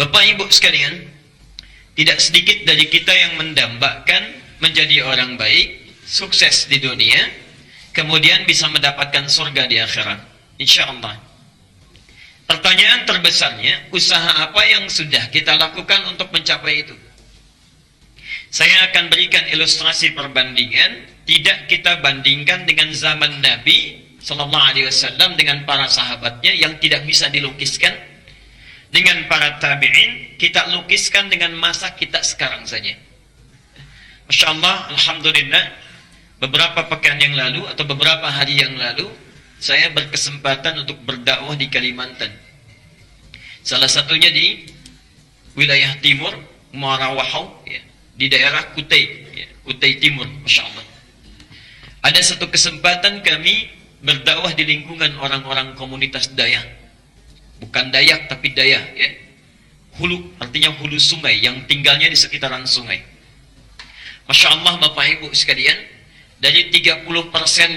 Bapak Ibu sekalian, tidak sedikit dari kita yang mendambakan menjadi orang baik, sukses di dunia, kemudian bisa mendapatkan surga di akhirat, insya Allah. Pertanyaan terbesarnya, usaha apa yang sudah kita lakukan untuk mencapai itu? Saya akan berikan ilustrasi perbandingan. Tidak kita bandingkan dengan zaman Nabi Sallallahu Alaihi Wasallam dengan para sahabatnya yang tidak bisa dilukiskan. Dengan para tabi'in, kita lukiskan dengan masa kita sekarang saja. Masya Allah, Alhamdulillah, beberapa pekan yang lalu atau beberapa hari yang lalu, saya berkesempatan untuk berdakwah di Kalimantan. Salah satunya di wilayah timur, Muara Wahau, ya, di daerah Kutai, ya, Kutai Timur, Masya Allah. Ada satu kesempatan kami berdakwah di lingkungan orang-orang komunitas Dayak. Bukan Dayak tapi Dayak, ya. Hulu, artinya hulu sungai yang tinggalnya di sekitaran sungai. Masya Allah Bapak Ibu sekalian, dari 30%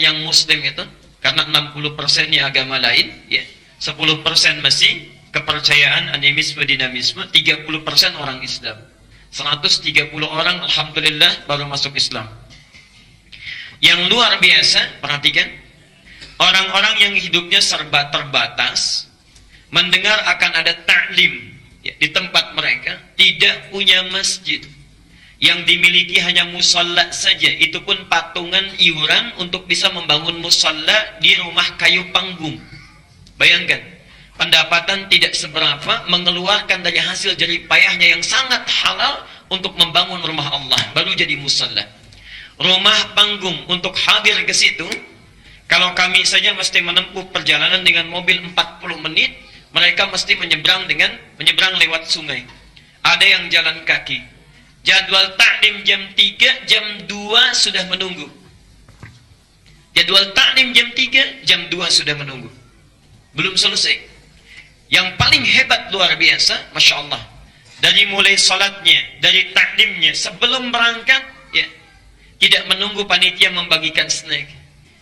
yang Muslim itu, karena 60%-nya agama lain, ya, 10% masih kepercayaan animisme, dinamisme, 30% orang Islam. 130 orang Alhamdulillah baru masuk Islam. Yang luar biasa, perhatikan, orang-orang yang hidupnya serba terbatas, mendengar akan ada ta'lim, ya, di tempat mereka, tidak punya masjid, yang dimiliki hanya musalla saja, itu pun patungan iuran untuk bisa membangun musalla di rumah kayu panggung. Bayangkan, pendapatan tidak seberapa, mengeluarkan dari hasil jerih payahnya yang sangat halal untuk membangun rumah Allah, baru jadi musalla. Rumah panggung untuk hadir ke situ, kalau kami saja mesti menempuh perjalanan dengan mobil 40 menit, mereka mesti menyeberang lewat sungai. Ada yang jalan kaki. Jadwal taklim jam 3, jam 2 sudah menunggu. Jadwal taklim jam 3, jam 2 sudah menunggu. Belum selesai. Yang paling hebat luar biasa, Masya Allah, dari mulai salatnya, dari taklimnya, sebelum berangkat, ya, tidak menunggu panitia membagikan snack,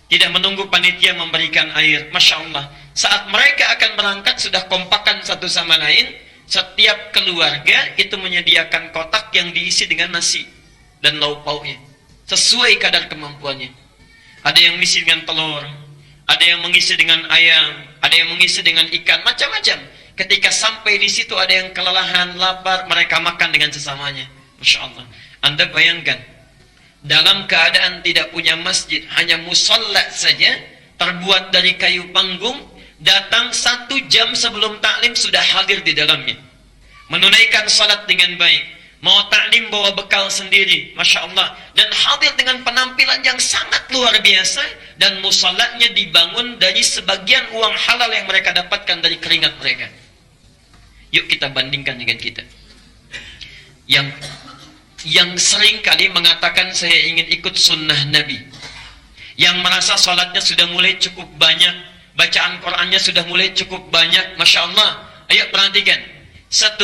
tidak menunggu panitia memberikan air. Masya Allah, saat mereka akan berangkat sudah kompakan satu sama lain. Setiap keluarga itu menyediakan kotak yang diisi dengan nasi dan lauk pauknya sesuai kadar kemampuannya. Ada yang mengisi dengan telur, ada yang mengisi dengan ayam, ada yang mengisi dengan ikan, macam-macam. Ketika sampai di situ ada yang kelelahan, lapar, mereka makan dengan sesamanya. Masya Allah. Anda bayangkan, dalam keadaan tidak punya masjid, hanya musalla saja, terbuat dari kayu panggung, datang 1 jam sebelum taklim sudah hadir di dalamnya, menunaikan salat dengan baik, mau taklim bawa bekal sendiri, Masya Allah, dan hadir dengan penampilan yang sangat luar biasa, dan musallanya dibangun dari sebagian uang halal yang mereka dapatkan dari keringat mereka. Yuk kita bandingkan dengan kita yang sering kali mengatakan saya ingin ikut sunnah Nabi, yang merasa salatnya sudah mulai cukup banyak, bacaan Qur'annya sudah mulai cukup banyak, Masya Allah. Ayo perhatikan. 1,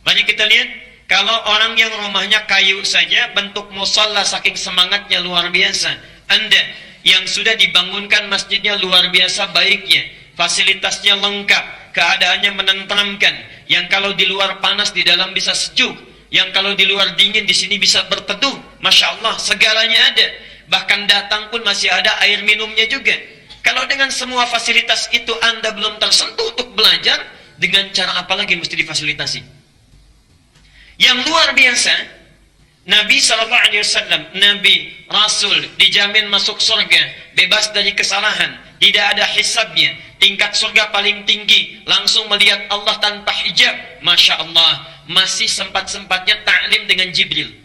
mari kita lihat, kalau orang yang rumahnya kayu saja, bentuk musalla saking semangatnya luar biasa. Anda yang sudah dibangunkan masjidnya luar biasa baiknya, fasilitasnya lengkap, keadaannya menenteramkan, yang kalau di luar panas di dalam bisa sejuk, yang kalau di luar dingin di sini bisa berteduh, Masya Allah, segalanya ada. Bahkan datang pun masih ada air minumnya juga. Kalau dengan semua fasilitas itu Anda belum tersentuh untuk belajar, dengan cara apa lagi mesti difasilitasi? Yang luar biasa, Nabi SAW, Nabi, Rasul, dijamin masuk surga, bebas dari kesalahan, tidak ada hisabnya, tingkat surga paling tinggi, langsung melihat Allah tanpa hijab. Masya Allah, masih sempat-sempatnya ta'lim dengan Jibril.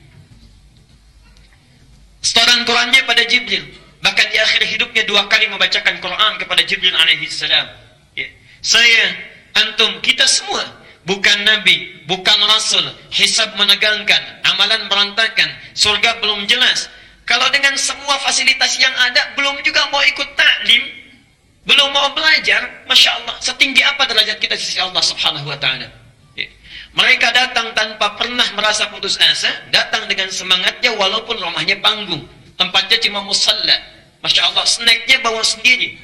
Setoran Qurannya pada Jibril. Bahkan di akhir hidupnya 2 kali membacakan Quran kepada Jibril alaihissalam. Ya. Saya, antum, kita semua bukan Nabi, bukan Rasul, hisab menegangkan, amalan berantakan, surga belum jelas. Kalau dengan semua fasilitas yang ada, belum juga mau ikut taklim, belum mau belajar, Masya Allah, setinggi apa derajat kita di sisi Allah subhanahu wa ta'ala. Ya. Mereka datang tanpa pernah merasa putus asa, datang dengan semangatnya walaupun rumahnya panggung, tempatnya cuma musalla. Masya Allah, snacknya bawa sendiri.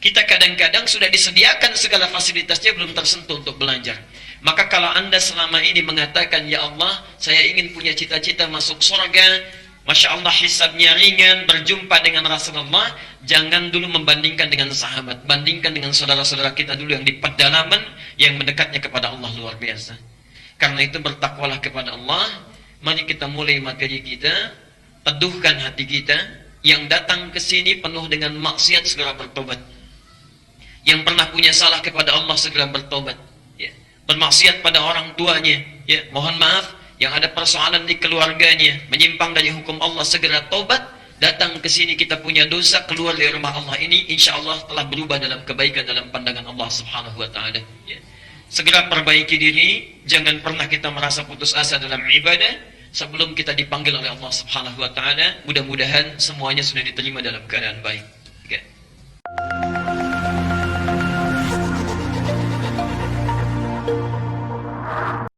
Kita kadang-kadang sudah disediakan segala fasilitasnya, belum tersentuh untuk belajar. Maka kalau Anda selama ini mengatakan, ya Allah, saya ingin punya cita-cita masuk surga, Masya Allah hisabnya ringan, berjumpa dengan Rasulullah, jangan dulu membandingkan dengan sahabat, bandingkan dengan saudara-saudara kita dulu yang di pedalaman, yang mendekatnya kepada Allah luar biasa. Karena itu bertakwalah kepada Allah. Mari kita mulai materi kita, teduhkan hati kita. Yang datang ke sini penuh dengan maksiat, segera bertobat. Yang pernah punya salah kepada Allah, segera bertobat. Ya. Bermaksiat pada orang tuanya, ya, mohon maaf. Yang ada persoalan di keluarganya, menyimpang dari hukum Allah, segera tobat. Datang ke sini kita punya dosa, keluar dari rumah Allah ini, insya Allah telah berubah dalam kebaikan dalam pandangan Allah Subhanahu Wa Taala. Ya. Segera perbaiki diri, jangan pernah kita merasa putus asa dalam ibadah sebelum kita dipanggil oleh Allah Subhanahu Wa Taala. Mudah-mudahan semuanya sudah diterima dalam keadaan baik.